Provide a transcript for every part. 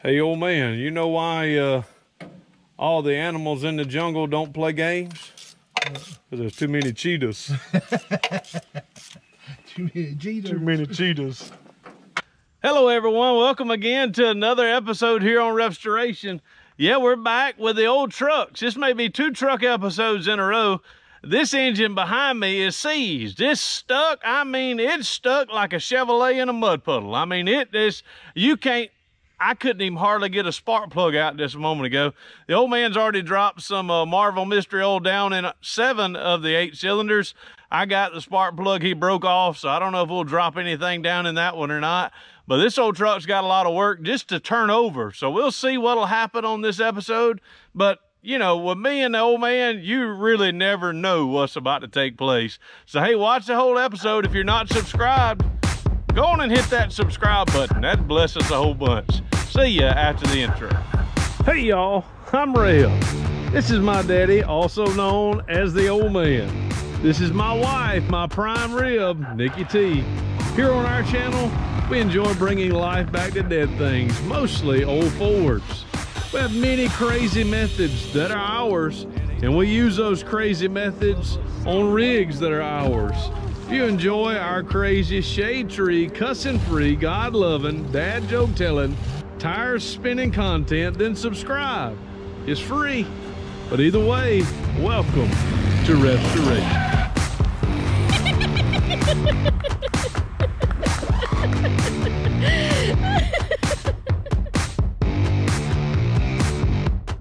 Hey, old man, you know why all the animals in the jungle don't play games? Because there's too many cheetahs. Too many cheetahs. Too many cheetahs. Hello, everyone. Welcome again to another episode here on RevStoration. Yeah, we're back with the old trucks. This may be 2 truck episodes in a row. This engine behind me is seized. It's stuck. I mean, it's stuck like a Chevrolet in a mud puddle. I mean, it is, you can't, I couldn't even hardly get a spark plug out just a moment ago. The old man's already dropped some Marvel Mystery Oil down in 7 of the 8 cylinders. I got the spark plug he broke off, so I don't know if we'll drop anything down in that one or not. But this old truck's got a lot of work just to turn over. So we'll see what'll happen on this episode. But, you know, with me and the old man, you really never know what's about to take place. So, hey, watch the whole episode. If you're not subscribed, go on and hit that subscribe button. That'd bless us a whole bunch. See ya after the intro. Hey y'all, I'm Rev. This is my daddy, also known as the old man. This is my wife, my prime rib, Nikki T. Here on our channel, we enjoy bringing life back to dead things, mostly old Fords. We have many crazy methods that are ours, and we use those crazy methods on rigs that are ours. If you enjoy our crazy shade tree, cussing free, God loving, dad joke telling, tires spinning content, then subscribe. It's free. But either way, welcome to RevStoration.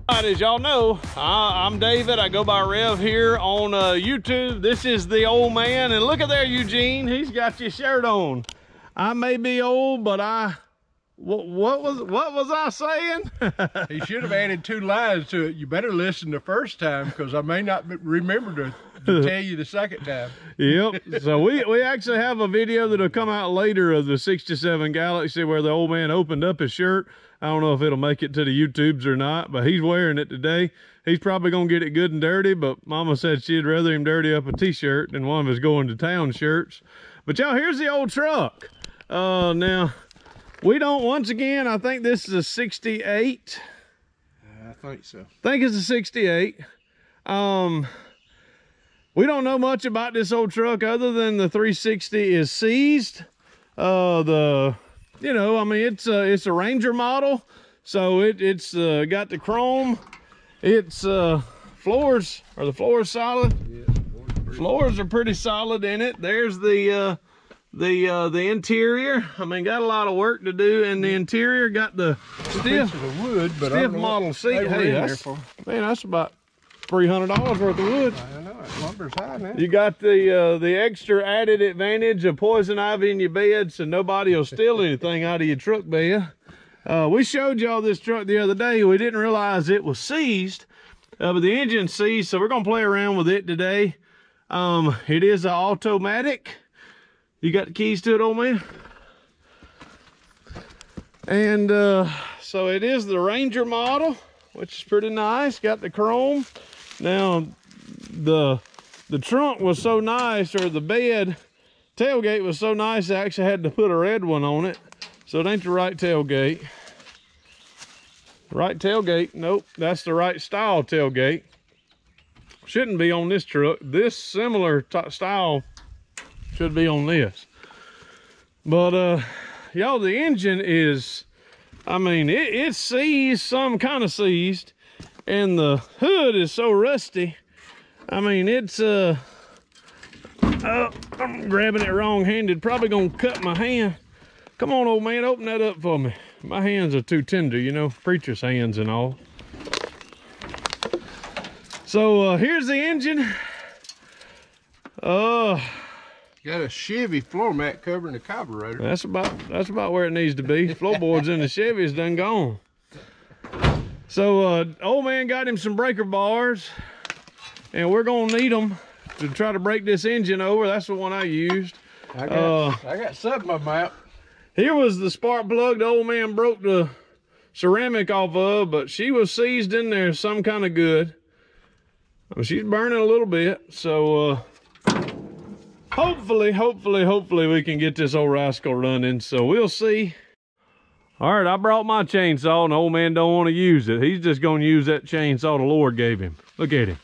All right, as y'all know, I'm David. I go by Rev here on YouTube. This is the old man, and look at there, Eugene. He's got your shirt on. I may be old, but what was I saying? He should have added 2 lines to it. You better listen the first time, because I may not remember to tell you the second time. Yep. So we actually have a video that'll come out later of the 67 Galaxy where the old man opened up his shirt. I don't know if it'll make it to the YouTubes or not, but he's wearing it today. He's probably gonna get it good and dirty, but Mama said she'd rather him dirty up a t-shirt than one of his going to town shirts. But y'all, here's the old truck. Now, we don't, once again, I think this is a 68. I think so. I think it's a 68. We don't know much about this old truck other than the 360 is seized. You know, I mean, it's a Ranger model, so it's got the chrome. It's floors, are the floors solid? Yeah, floors are pretty solid in it. There's the interior. I mean, got a lot of work to do in the interior. Got the stiff wood, but stiff model seat. Hey, that's about $300 worth of wood. I know, that lumber's high now. You got the extra added advantage of poison ivy in your bed, so nobody will steal anything out of your truck bed. We showed y'all this truck the other day. We didn't realize it was seized, but the engine's seized, so we're gonna play around with it today. It is an automatic. You got the keys to it, old man? And so it is the Ranger model, which is pretty nice. Got the chrome. Now, the trunk was so nice, or the bed tailgate was so nice, I actually had to put a red one on it. So it ain't the right tailgate. Right tailgate, nope, that's the right style tailgate. Shouldn't be on this truck. This similar style should be on this. But y'all, the engine is, I mean, it's seized, some kind of seized, and the hood is so rusty. I mean, it's I'm grabbing it wrong-handed, probably gonna cut my hand. Come on, old man, open that up for me. My hands are too tender, you know, preacher's hands and all. So here's the engine. Got a Chevy floor mat covering the carburetor. That's about where it needs to be. Floorboards in the Chevy's done gone. So old man got him some breaker bars, and we're gonna need them to try to break this engine over. That's the one I used. I got something of them out. Here was the spark plug the old man broke the ceramic off of, but she was seized in there some kind of good. Well, she's burning a little bit, so hopefully we can get this old rascal running. So we'll see. All right, I brought my chainsaw, and the old man don't want to use it. He's just going to use that chainsaw the Lord gave him. Look at him.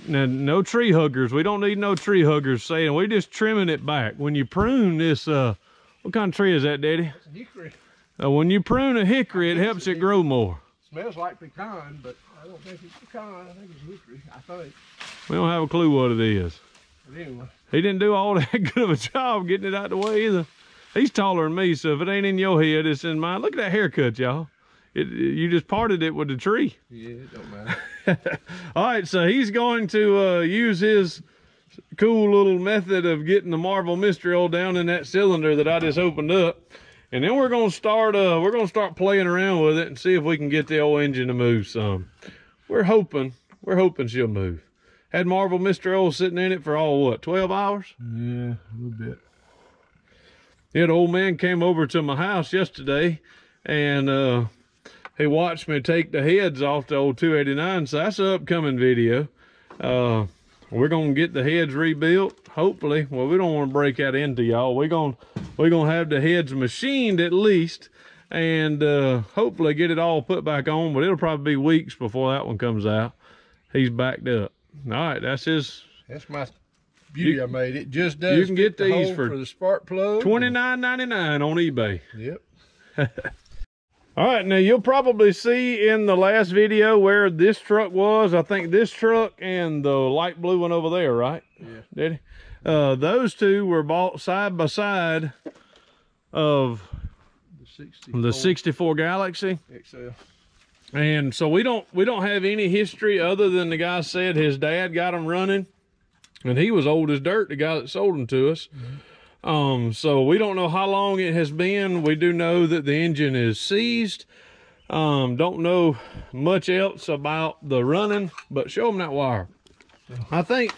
Now, no tree huggers. We don't need no tree huggers saying, we're just trimming it back. When you prune this, what kind of tree is that, Daddy? It's a hickory. When you prune a hickory, it helps it grow more. Smells like pecan, but I don't think it's pecan. I think it's hickory, I think. We don't have a clue what it is. But anyway. He didn't do all that good of a job getting it out the way either. He's taller than me, so if it ain't in your head, it's in mine. Look at that haircut, y'all. You just parted it with the tree. Yeah, it don't matter. All right, so he's going to use his cool little method of getting the Marvel mystery oil down in that cylinder that I just opened up. And then we're gonna start playing around with it and see if we can get the old engine to move some. We're hoping she'll move. Had Marvel mystery oil sitting in it for all what, 12 hours? Yeah, a little bit. Yeah, the old man came over to my house yesterday and he watched me take the heads off the old 289, so that's an upcoming video. We're gonna get the heads rebuilt, hopefully. Well, we don't want to break that into y'all. We're gonna have the heads machined at least, and hopefully get it all put back on, but it'll probably be weeks before that one comes out. He's backed up. All right, that's my beauty. I made it. Just does. You can get these for the spark plug. $29.99 on eBay. Yep. All right, now you'll probably see in the last video where this truck was. I think this truck and the light blue one over there, right? Yeah. Did he? Those two were bought side by side of the 64 Galaxy XL. And so we don't have any history other than the guy said his dad got them running, and he was old as dirt, the guy that sold them to us. Mm-hmm. So we don't know how long it has been. We do know that the engine is seized. Don't know much else about the running, but show them that wire. I think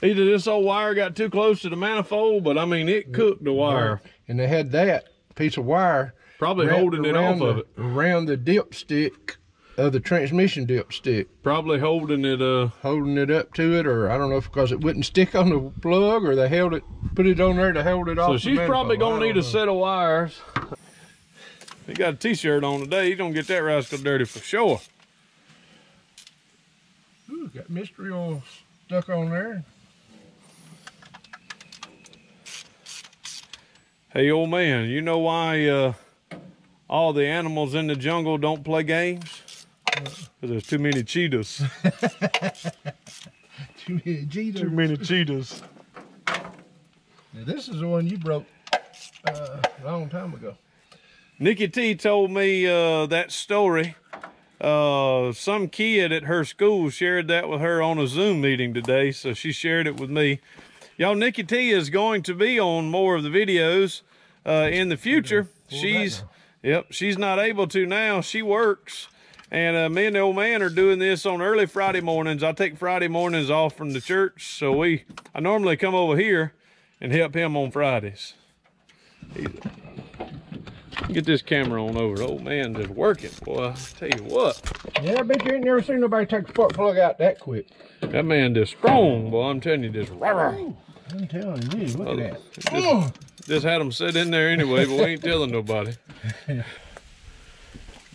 either this old wire got too close to the manifold, but I mean, it cooked the wire. And they had that piece of wire probably holding it off of it. Around the dipstick of the transmission dipstick. Probably holding it up to it, or I don't know if because it wouldn't stick on the plug, or they held it, put it on there to hold it off. So she's probably gonna need a set of wires. He got a t-shirt on today. He's gonna get that rascal dirty for sure. Ooh, got mystery oil stuck on there. Hey, old man, you know why all the animals in the jungle don't play games? Because there's too many cheetahs. Too many cheetahs. Too many cheetahs. Now this is the one you broke a long time ago. Nikki T told me that story. Some kid at her school shared that with her on a Zoom meeting today, so she shared it with me. Y'all, Nikki T is going to be on more of the videos in the future. She's not able to now. She works, and me and the old man are doing this on early Friday mornings. I take Friday mornings off from the church, so I normally come over here and help him on Fridays. Get this camera on over. The old man just working, boy. I tell you what. Yeah, I bet you ain't never seen nobody take the spark plug out that quick. That man just strong, boy. I'm telling you, just rah. I'm telling you, look at that. Just had them sit in there anyway, but we ain't telling nobody. All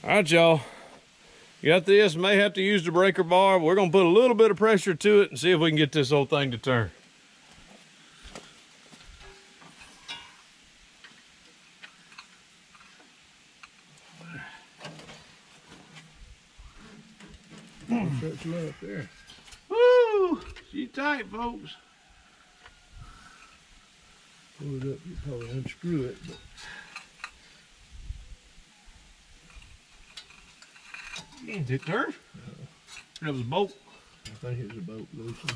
right, y'all. Got this. May have to use the breaker bar, but we're going to put a little bit of pressure to it and see if we can get this whole thing to turn. Up there. Woo! She's tight, folks. Pull it up, you probably unscrew it. But... Did it turn? That was a bolt. I think it was a bolt loosened.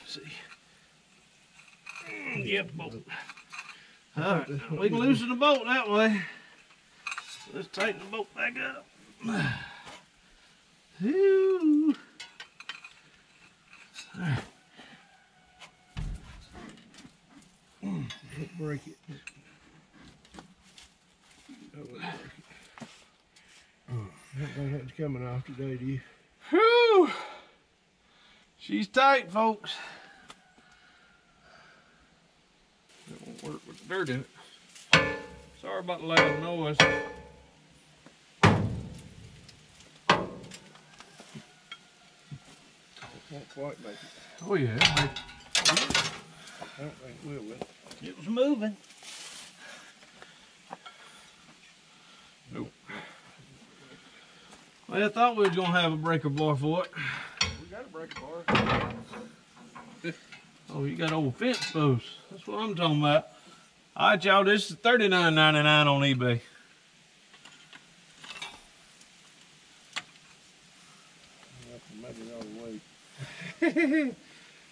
See. Yep, bolt. All right, we can loosen the bolt that way. Let's tighten the bolt back up. Ooh. Don't break it. Don't break it. I don't think that's coming off today, do you? Whew. She's tight, folks. That won't work with the dirt in it. Sorry about the loud noise. Won't quite make it. Oh yeah, I don't think it will. it was moving. Nope. Well, I thought we was gonna have a breaker bar for it. We got a breaker bar. Oh, you got old fence posts. That's what I'm talking about. All right, y'all, this is $39.99 on eBay.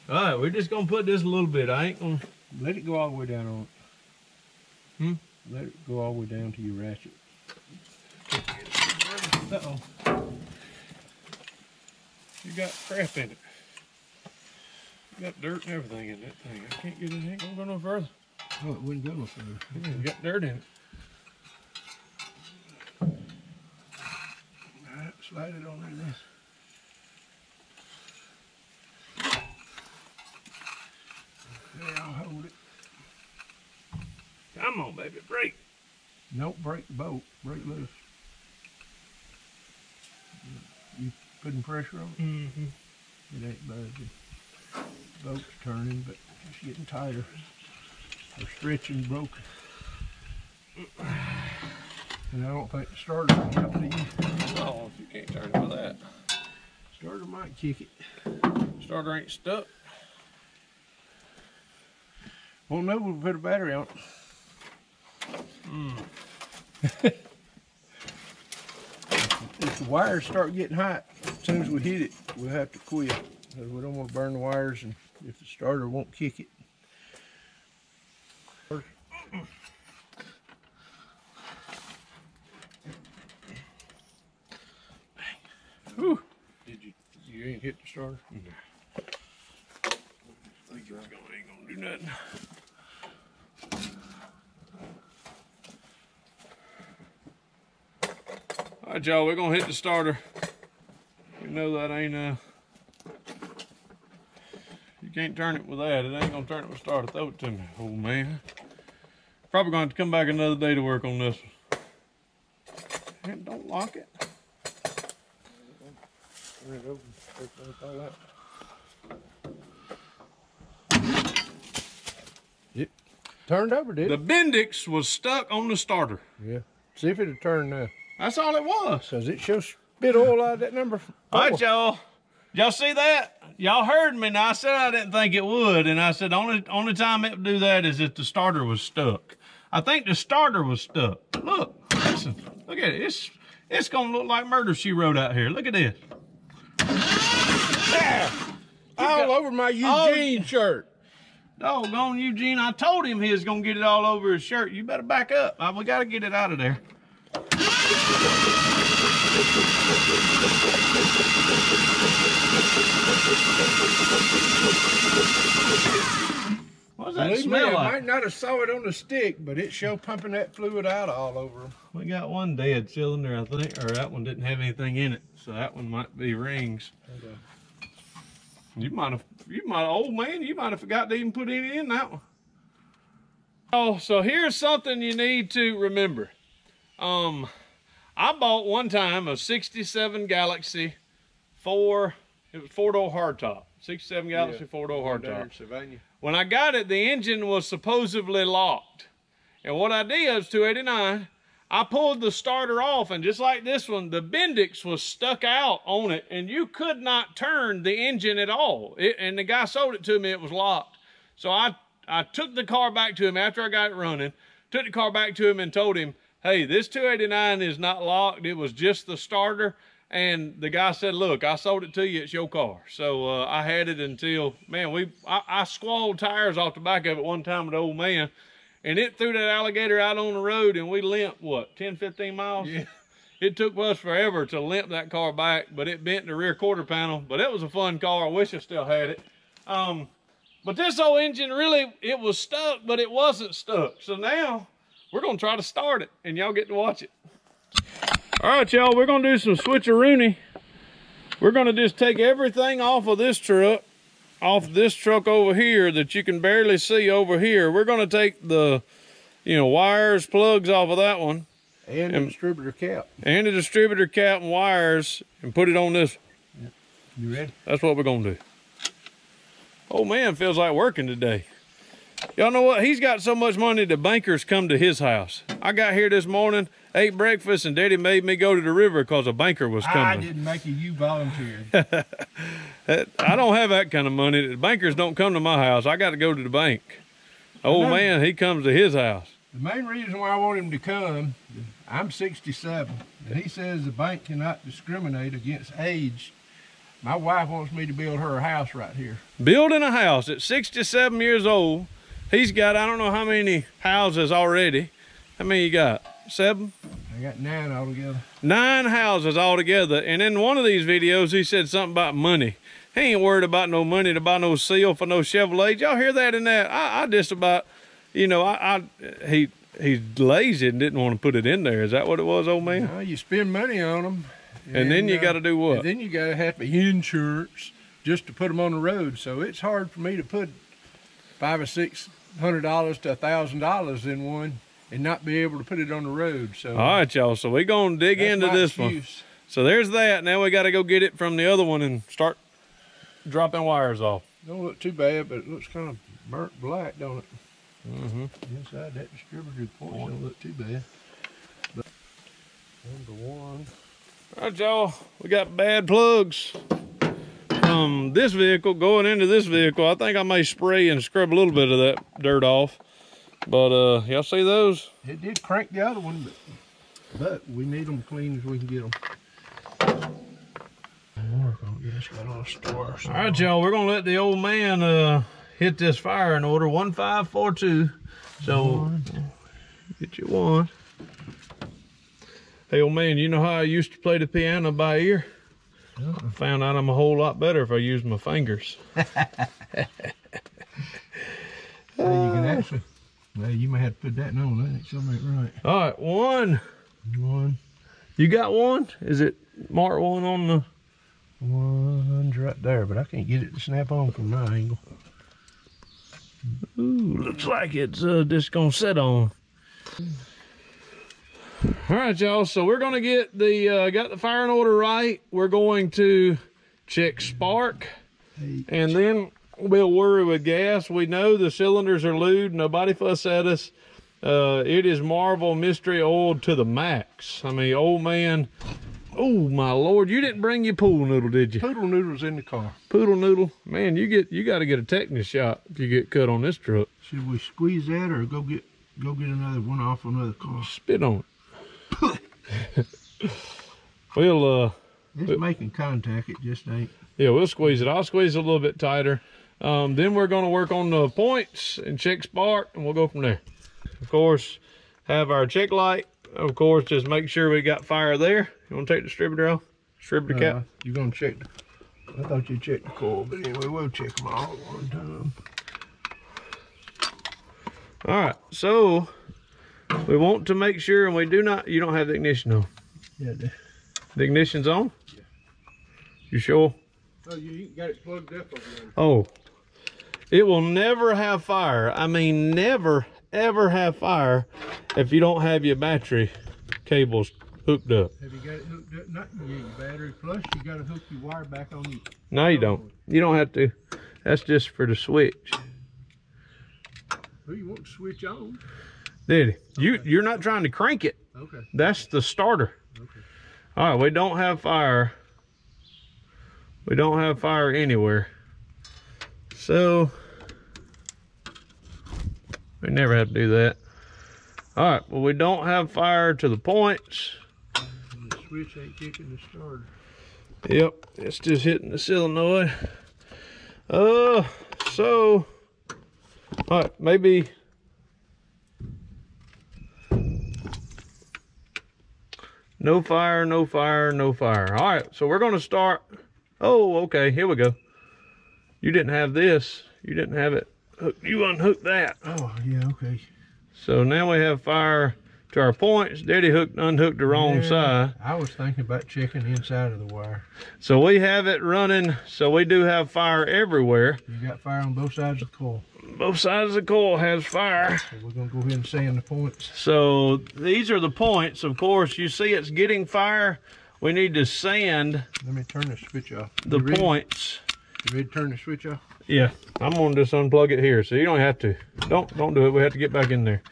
All right, we're just gonna put this a little bit. I ain't gonna let it go all the way down on it. Hmm? Let it go all the way down to your ratchet. Uh-oh. You got crap in it. You got dirt and everything in that thing. I can't get it. It ain't gonna go no further. Oh, it wouldn't go no further. Yeah, you got dirt in it. All right, slide it on in this. Yeah, I'll hold it. Come on, baby, break. Don't break the bolt. Break loose. You putting pressure on it? Mm-hmm. It ain't budging. The boat's turning, but it's getting tighter. Or stretching broken. And I don't think the starter will help these. Oh, if you can't turn it with that. Starter might kick it. Starter ain't stuck. Well, no, we'll put a battery on it. If the wires start getting hot, as soon as we hit it, we'll have to quit. Because we don't want to burn the wires, and if the starter won't kick it. Whew. You ain't hit the starter? I think it's ain't gonna do nothing. All right, y'all, we're gonna hit the starter. We know that ain't you can't turn it with that. It ain't gonna turn it with starter. Throw it to me, old man. Probably gonna have to come back another day to work on this one. And don't lock it. Turn it over. Take it all out. It turned over, did The it? Bendix was stuck on the starter. Yeah. See if it'll turn now. That's all it was. Because it shows spit oil out of that number 4. All right, y'all. Y'all see that? Y'all heard me. Now, I said I didn't think it would, and I said only time it would do that is if the starter was stuck. I think the starter was stuck. Look, listen, look at it. It's gonna look like Murder, She Wrote out here. Look at this. There! All over my Eugene shirt. Doggone Eugene, I told him he was gonna get it all over his shirt. You better back up. We gotta get it out of there. What's that smell like? I might not have saw it on the stick, but it sure pumping that fluid out all over them. We got one dead cylinder, I think, or that one didn't have anything in it, so that one might be rings. Okay. You might have, old man, you might have forgot to even put any in that one. Oh, so here's something you need to remember. I bought one time a 67 Galaxy it was 4-door hardtop. 67 Galaxy 4-door hardtop. When I got it, the engine was supposedly locked. And what I did was 289, I pulled the starter off, and just like this one, the Bendix was stuck out on it, and you could not turn the engine at all. And the guy sold it to me, it was locked. So I took the car back to him after I got it running, took the car back to him and told him, hey, this 289 is not locked. It was just the starter. And the guy said, look, I sold it to you. It's your car. So I had it until, man, I squalled tires off the back of it one time with the old man. And it threw that alligator out on the road, and we limped, what, 10, 15 miles? Yeah. It took us forever to limp that car back, but it bent the rear quarter panel. But it was a fun car. I wish I still had it. But this old engine, really, it was stuck, but it wasn't stuck. So now we're going to try to start it, and y'all get to watch it. All right, y'all, we're going to do some switcheroony. We're going to just take everything off of this truck over here that you can barely see over here. We're going to take the you know, wires, plugs off of that one. And the distributor cap. And the distributor cap and wires, and put it on this. Yep. You ready? That's what we're gonna do. Old man feels like working today. Y'all know what? He's got so much money the bankers come to his house. I got here this morning, ate breakfast, and Daddy made me go to the river because a banker was coming. I didn't make you volunteered. I don't have that kind of money. The bankers don't come to my house. I got to go to the bank. Old man, he comes to his house. The main reason why I want him to come, I'm 67, and he says the bank cannot discriminate against age. My wife wants me to build her a house right here. Building a house at 67 years old. He's got, I don't know how many houses already. How many you got? 7? I got 9 altogether. 9 houses altogether. And in one of these videos, he said something about money. He ain't worried about no money to buy no seal for no Chevrolet. Y'all hear that in that? I just about, you know, he's lazy and didn't want to put it in there. Is that what it was, old man? No, you spend money on them. And then you got to do what? And then you got to have insurance just to put them on the road. So it's hard for me to put $500 or $600 to $1,000 in one and not be able to put it on the road. So all right, y'all. So we're gonna dig into this one. So there's that. Now we got to go get it from the other one and start dropping wires off. Don't look too bad, but it looks kind of burnt black, don't it? Mm-hmm. Inside that distributor point don't look too bad. But number 1. All right, y'all. We got bad plugs from this vehicle going into this vehicle. I think I may spray and scrub a little bit of that dirt off. But y'all see those? It did crank the other one, but we need them clean as we can get them. All right, y'all, we're gonna let the old man hit this fire in order. 1542. So get you one. Hey, old man, you know how I used to play the piano by ear? I found out I'm a whole lot better if I use my fingers. You can actually, well, you may have to put that on. That ain't something ain't right. All right, 1. You got 1? Is it mark 1 on the? 1's right there, but I can't get it to snap on from my angle. Ooh, looks like it's just gonna sit on. All right, y'all, so we're gonna get the got the firing order right. We're going to check spark, and then we'll worry with gas. We know the cylinders are lubed. Nobody fuss at us. It is Marvel mystery oil to the max. I mean, old man, oh my Lord, you didn't bring your pool noodle, did you? Poodle noodle's in the car. Poodle noodle, man, you got to get a tetanus shot if you get cut on this truck. Should we squeeze that or go get another one off another car? Spit on it. We'll it's making contact, it just ain't. Yeah, we'll squeeze it. I'll squeeze it a little bit tighter. Then we're going to work on the points and check spark, and we'll go from there. Of course, have our check light. Of course, just make sure we got fire there. You want to take the distributor off? Distributor cap? You're going to check I thought you checked the coil, but anyway, we'll check them all at one time. All right, so we want to make sure, and we do not, you don't have the ignition on. Yeah, the ignition's on? Yeah. You sure? Oh, you got it plugged up over there. Oh, it will never have fire. I mean, never, ever have fire if you don't have your battery cables hooked up. Have you got it hooked up? Not your battery. Plus, you got to hook your wire back on you. No, you don't. You don't have to. That's just for the switch. Well, you want to switch on? Daddy, you're not trying to crank it. Okay. That's the starter. Okay. All right, we don't have fire. We don't have fire anywhere. So we never have to do that. All right, well, we don't have fire to the points. And the switch ain't kicking the starter. Yep, it's just hitting the solenoid. So, all right, maybe. No fire, no fire, no fire. All right, so we're gonna start. Oh, okay, here we go. You didn't have this. You didn't have it. You unhooked that. Oh, yeah, okay. So now we have fire to our points. Daddy unhooked the wrong side. I was thinking about checking the inside of the wire. So we have it running, so we do have fire everywhere. You got fire on both sides of the coil. Both sides of the coil has fire. So we're gonna go ahead and sand the points. So these are the points. Of course, you see it's getting fire. We need to sand. Let me turn the switch off. The points. You ready to turn the switch off? Yeah, I'm gonna just unplug it here, so you don't have to. Don't do it. We have to get back in there.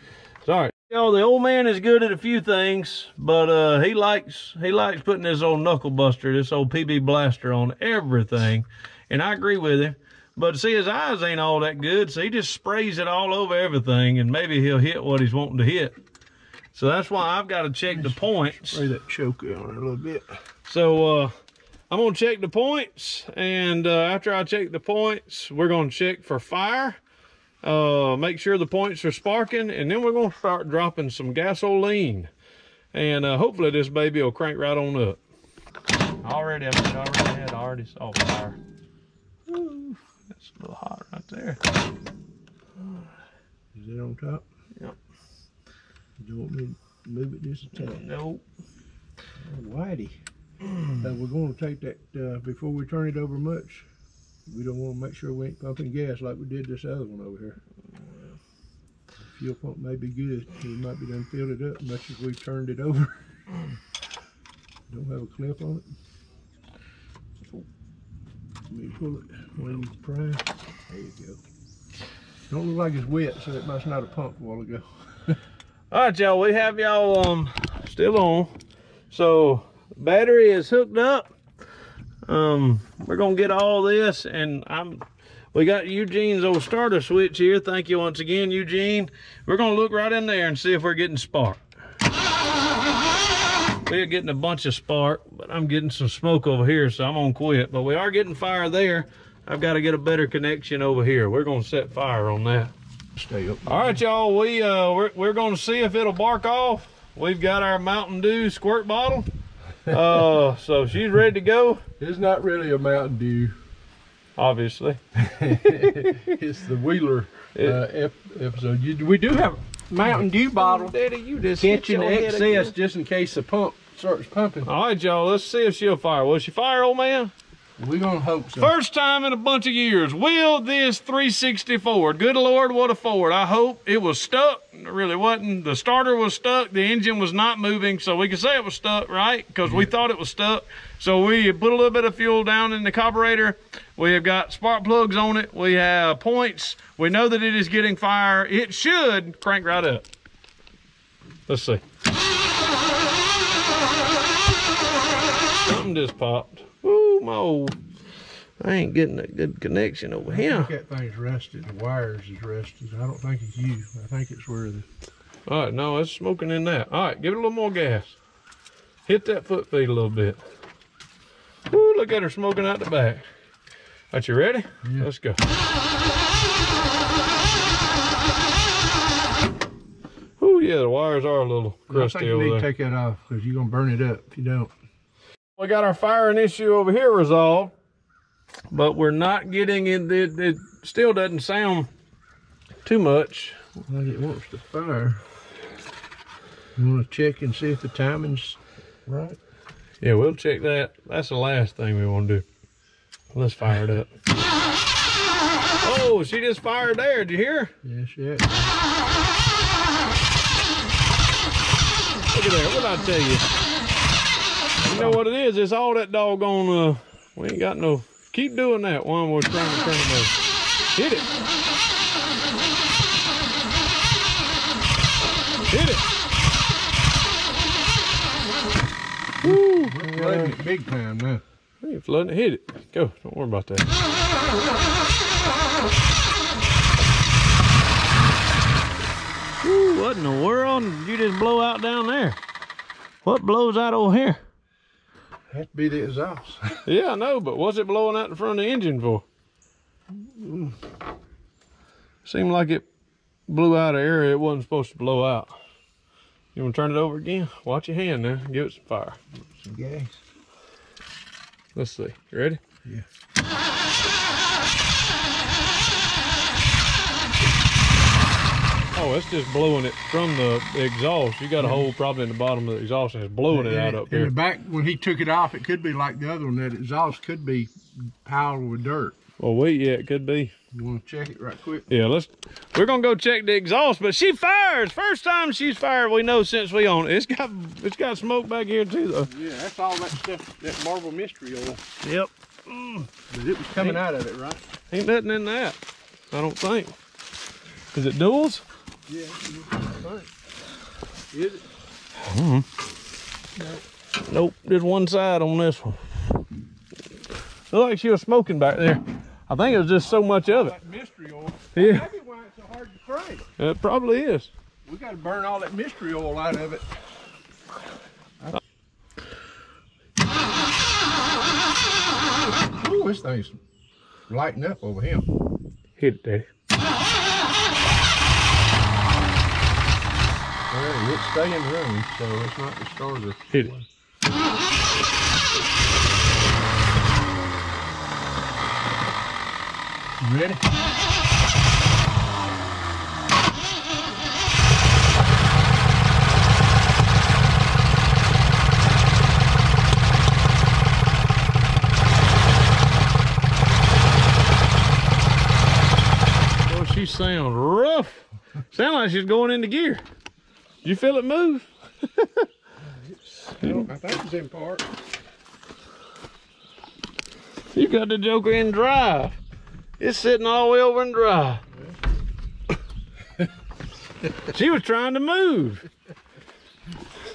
Sorry. You know, the old man is good at a few things, but he likes putting this old knuckle buster, this old PB blaster on everything, and I agree with him. But see, his eyes ain't all that good, so he just sprays it all over everything, and maybe he'll hit what he's wanting to hit. So that's why I've got to check the points. Spray that choker on it a little bit. So I'm gonna check the points, and after I check the points, we're gonna check for fire, make sure the points are sparking, and then we're gonna start dropping some gasoline, and hopefully this baby will crank right on up. Already saw fire. Ooh, that's a little hot right there. Is it on top? Yep. You want me to move it just a tad? Nope. Oh, whitey. We're going to take that, before we turn it over much, we don't want to make sure we ain't pumping gas like we did this other one over here. The fuel pump may be good. We might be done filled it up much as we turned it over. Don't have a clip on it. Let me pull it when you prime. There you go. Don't look like it's wet, so it must not have pumped a while ago. All right, y'all, we have y'all still on. So battery is hooked up. We're gonna get all this, and we got Eugene's old starter switch here. Thank you once again, Eugene. We're gonna look right in there and see if we're getting spark. We're getting a bunch of spark, but I'm getting some smoke over here, so I'm gonna quit. But we are getting fire there. I've got to get a better connection over here. We're gonna set fire on that. Stay up. All right, y'all, we're gonna see if it'll bark off. We've got our Mountain Dew squirt bottle. So she's ready to go. It's not really a Mountain Dew. Obviously. It's the Wheeler episode. We do have a Mountain Dew bottle. Daddy, you just Catching excess just in case the pump starts pumping. All right, y'all, let's see if she'll fire. Will she fire, old man? We're gonna hope so. First time in a bunch of years. Will this 360 Ford? Good Lord, what a Ford. I hope it was stuck. It really wasn't. The starter was stuck. The engine was not moving, so we can say it was stuck, right? Because we thought it was stuck. So we put a little bit of fuel down in the carburetor. We have got spark plugs on it. We have points. We know that it is getting fire. It should crank right up. Let's see. Something just popped. Ooh, my old, I ain't getting a good connection over here. I think that thing's rusted. The wires is rusted. I don't think it's you. I think it's where the... All right, no, it's smoking in that. All right, give it a little more gas. Hit that foot feed a little bit. Ooh, look at her smoking out the back. All right, you ready? Yeah. Let's go. Ooh, yeah, the wires are a little crusty I think you over need there. to take that off because you're going to burn it up if you don't. We got our firing issue over here resolved, but we're not getting it. It still doesn't sound too much. Like it wants to fire. You want to check and see if the timing's right? Yeah, we'll check that. That's the last thing we want to do. Let's fire it up. Oh, she just fired there. Did you hear? Yes, yeah. Look at there. What did I tell you? You know what it is? It's all that doggone, we ain't got no, keep doing that one we're trying to turn it over. Hit it. Hit it. Woo. We're flooding it big time now. We ain't flooding it. Hit it. Go. Don't worry about that. Woo, what in the world did you just blow out down there? What blows out over here? Has to be the exhaust. Yeah, I know, but what's it blowing out in front of the engine for? Seemed like it blew out an area it wasn't supposed to blow out. You want to turn it over again? Watch your hand now. Give it some fire. Some gas. Let's see. You ready? Yeah. Oh, it's just blowing it from the exhaust. You got a hole probably in the bottom of the exhaust and it's blowing it out up here. In the back, when he took it off, it could be like the other one. That exhaust could be piled with dirt. Well, yeah, it could be. You want to check it right quick? Yeah, we're gonna go check the exhaust, but she fires. First time she's fired we know since we own it. It's got smoke back here too though. Yeah, that's all that stuff, that marble mystery oil. Yep. But it was coming out of it, right? Ain't nothing in that, I don't think. Is it duals? Yeah, is it? Nope, just one side on this one. Looked like she was smoking back there. I think it was just so much of it. That mystery oil. Yeah. Maybe why it's so hard to crank. It probably is. We got to burn all that mystery oil out of it. Ooh, this thing's lighting up over him. Hit it, Daddy. Well, it's staying running, so it's not the starter. Hit it. You ready? Oh, she sounds rough. Sound like she's going into gear. You feel it move? I think it's in park. You got the joker in drive. It's sitting all the way over in drive. She was trying to move.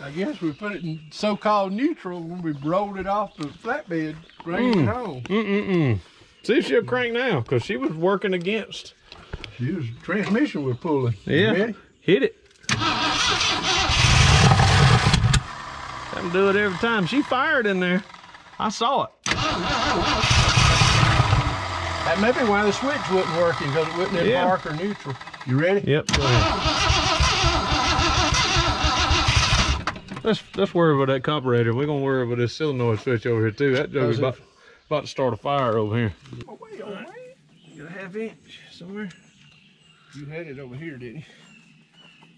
I guess we put it in so-called neutral when we rolled it off the flatbed, bringing it home. See if she'll crank now, because she was working against. She was, transmission was pulling. Yeah. Ready? Hit it. Have to do it every time. She fired in there. I saw it. That may be why the switch wasn't working, because it wasn't in park or neutral. You ready? Yep. Go ahead. Let's worry about that carburetor. We're gonna worry about this solenoid switch over here too. That joker's about to start a fire over here. Oh wait, oh wait. You got a ½ inch somewhere? You had it over here, didn't you?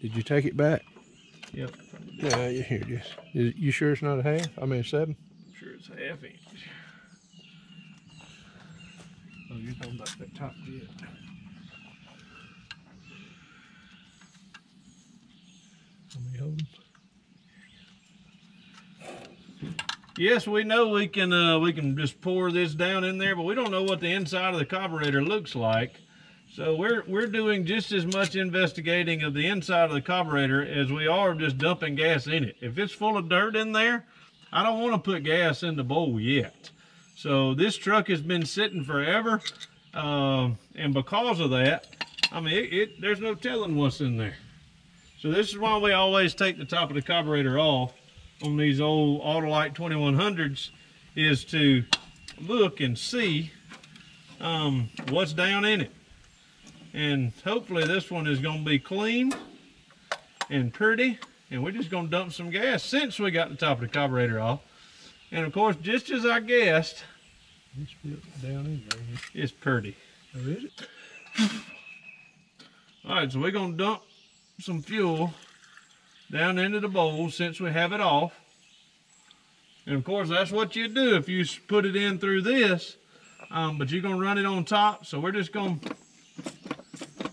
Did you take it back? Yep. No, here it is. You sure it's not a half? I mean 7? I'm sure it's a ½ inch. Oh, you're talking about that top bit. Let me hold them. Yes, we know we can just pour this down in there, but we don't know what the inside of the carburetor looks like. So we're doing just as much investigating of the inside of the carburetor as we are just dumping gas in it. If it's full of dirt in there, I don't want to put gas in the bowl yet. So this truck has been sitting forever, and because of that, I mean, there's no telling what's in there. So this is why we always take the top of the carburetor off on these old Autolite 2100s, is to look and see what's down in it. And hopefully this one is going to be clean and pretty, and we're just going to dump some gas since we got the top of the carburetor off. And of course, just as I guessed, It's down in there. it's pretty. Oh, is it? All right, so we're going to dump some fuel down into the bowl since we have it off. And of course, that's what you do if you put it in through this, but you're going to run it on top. So we're just going to,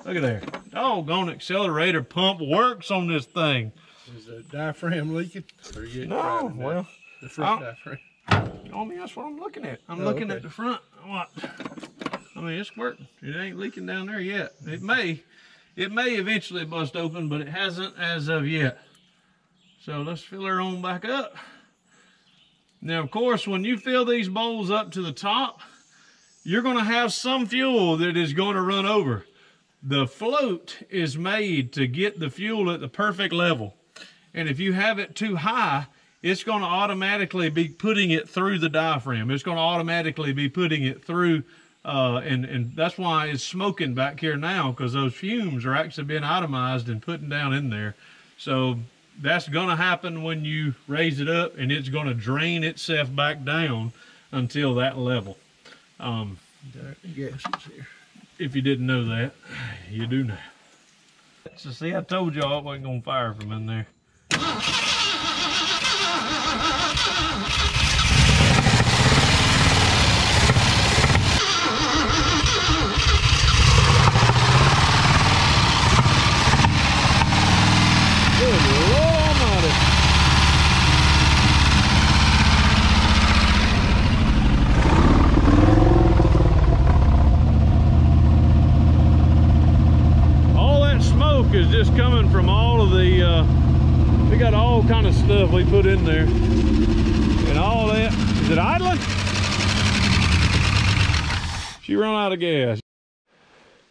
look at there. Doggone accelerator pump works on this thing. Is the diaphragm leaking? Or you getting No, well, the front diaphragm. I mean, that's what I'm looking at. I'm looking at the front. What? I mean, it's working. It ain't leaking down there yet. It may eventually bust open, but it hasn't as of yet. So let's fill her on back up. Now, of course, when you fill these bowls up to the top, you're going to have some fuel that is going to run over. The float is made to get the fuel at the perfect level. And if you have it too high, it's going to automatically be putting it through the diaphragm. It's going to automatically be putting it through, and that's why it's smoking back here now, because those fumes are actually being atomized and putting down in there. So that's going to happen when you raise it up, and it's going to drain itself back down until that level. Gas is here. If you didn't know that, you do now. So see, I told y'all it wasn't gonna fire from in there. Good Lord Almighty. All that smoke is just coming from all of the, we got all kind of stuff we put in there. And all that, is it idling? She run out of gas.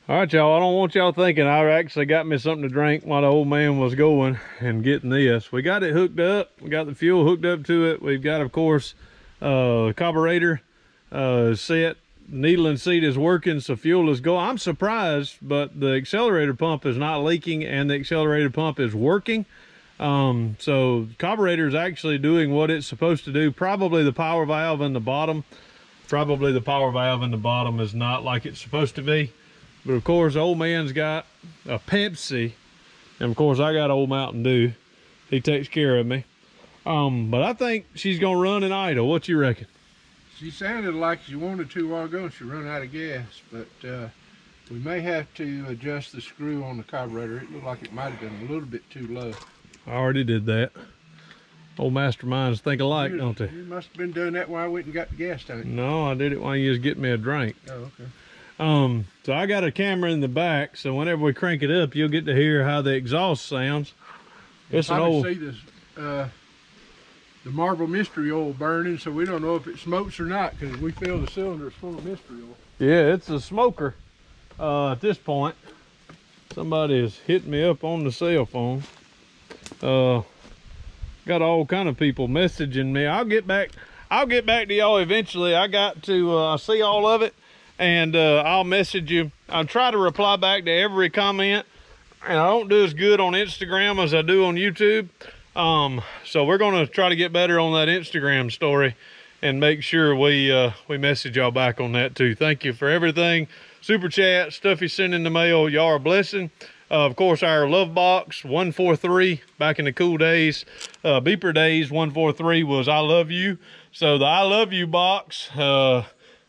All right, y'all, I don't want y'all thinking I actually got me something to drink while the old man was going and getting this. We got it hooked up. We got the fuel hooked up to it. We've got, of course, carburetor set. Needling seat is working, so fuel is going. I'm surprised, but the accelerator pump is not leaking and the accelerator pump is working. So carburetor is actually doing what it's supposed to do. Probably the power valve in the bottom. Probably the power valve in the bottom is not like it's supposed to be. But of course, old man's got a Pepsi, and of course I got old Mountain Dew. He takes care of me. But I think she's gonna run and idle. What you reckon? She sounded like she wanted to a while ago and she run out of gas, but we may have to adjust the screw on the carburetor. It looked like it might have been a little bit too low. I already did that. Old masterminds think alike, don't they? You must have been doing that while I went and got the gas tank. No, I did it while you was getting me a drink. Oh, okay. So I got a camera in the back, so whenever we crank it up, you'll get to hear how the exhaust sounds. It's an old. See this, the Marble mystery oil burning, so we don't know if it smokes or not because we fill the cylinders full of mystery oil. Yeah, it's a smoker. At this point, somebody is hitting me up on the cell phone. Got all kind of people messaging me. I'll get back to y'all eventually. I got to see all of it. And I'll message you. I'll try to reply back to every comment, and I don't do as good on Instagram as I do on YouTube. So we're gonna try to get better on that Instagram story and make sure we message y'all back on that too. Thank you for everything. Super chat, stuff you send in the mail, y'all are a blessing. Of course, our love box 143 back in the cool days, beeper days, 143 was I love you. So the I love you box,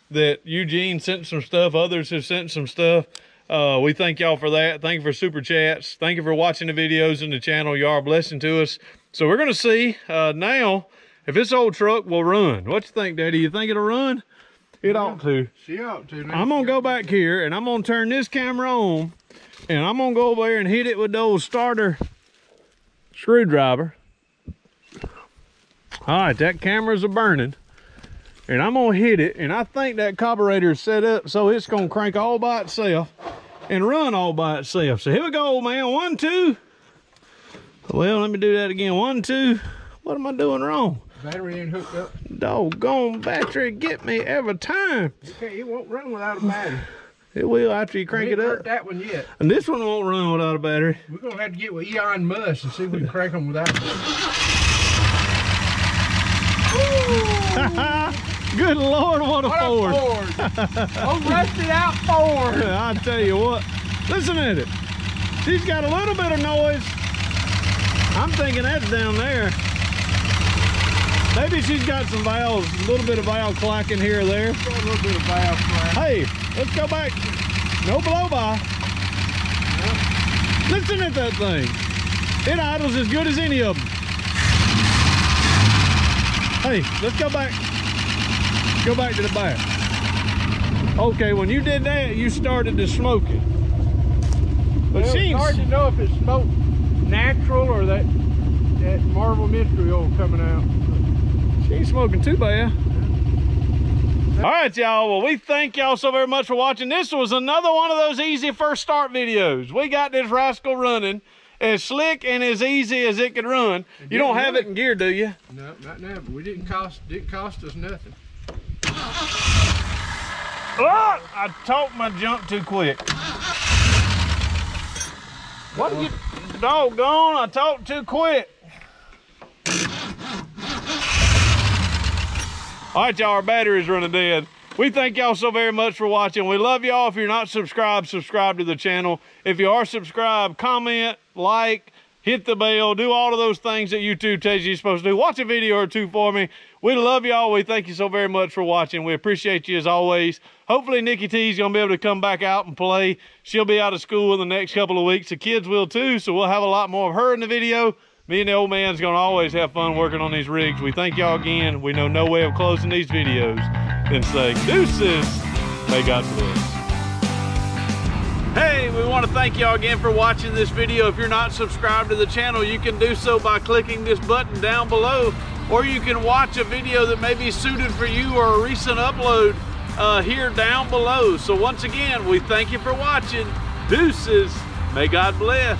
that Eugene sent some stuff, others have sent some stuff. We thank y'all for that. Thank you for super chats. Thank you for watching the videos in the channel. You are a blessing to us. So we're gonna see now if this old truck will run. What you think, Daddy? You think it'll run? It ought to. She ought to. I'm gonna go back here and I'm gonna turn this camera on and I'm gonna go over there and hit it with the old starter screwdriver. All right, that camera's a burning. And I'm gonna hit it, and I think that carburetor is set up so it's gonna crank all by itself and run all by itself. So here we go, man. 1, 2. Well, let me do that again. 1, 2. What am I doing wrong? Battery ain't hooked up. Doggone battery get me every time. Okay, it won't run without a battery. It will after you crank it up. That one yet. And this one won't run without a battery. We're gonna have to get with Elon Musk and see if we can crank them without a battery. Good Lord, what a Ford. Oh, rusted out Ford. I tell you what, listen at it. She's got a little bit of noise. I'm thinking that's down there. Maybe she's got some valves, a little bit of valve clacking here or there. A little bit of valve clack. Hey, let's go back. No blow by. Yep. Listen at that thing. It idles as good as any of them. Hey, let's go back. Go back to the back. Okay, when you did that, you started to smoke it. But well, it's hard to know if it's smoke natural or that Marble mystery oil coming out. She ain't smoking too bad. All right, y'all. Well, we thank y'all so very much for watching. This was another one of those easy first start videos. We got this rascal running as slick and as easy as it could run. You don't have it in gear, do you? No, not now. But we didn't cost us nothing. Oh, I talked my junk too quick. What are you doggone? I talked too quick. All right, y'all, our battery's running dead. We thank y'all so very much for watching. We love y'all. If you're not subscribed, subscribe to the channel. If you are subscribed, comment, like, hit the bell, do all of those things that YouTube tells you you're supposed to do. Watch a video or two for me. We love y'all. We thank you so very much for watching. We appreciate you as always. Hopefully Nikki T's gonna be able to come back out and play. She'll be out of school in the next couple of weeks. The kids will too, so we'll have a lot more of her in the video. Me and the old man's gonna always have fun working on these rigs. We thank y'all again. We know no way of closing these videos than saying deuces. May God bless. Hey, we want to thank y'all again for watching this video. If you're not subscribed to the channel, you can do so by clicking this button down below, or you can watch a video that may be suited for you or a recent upload here down below. So once again, we thank you for watching. Deuces. May God bless.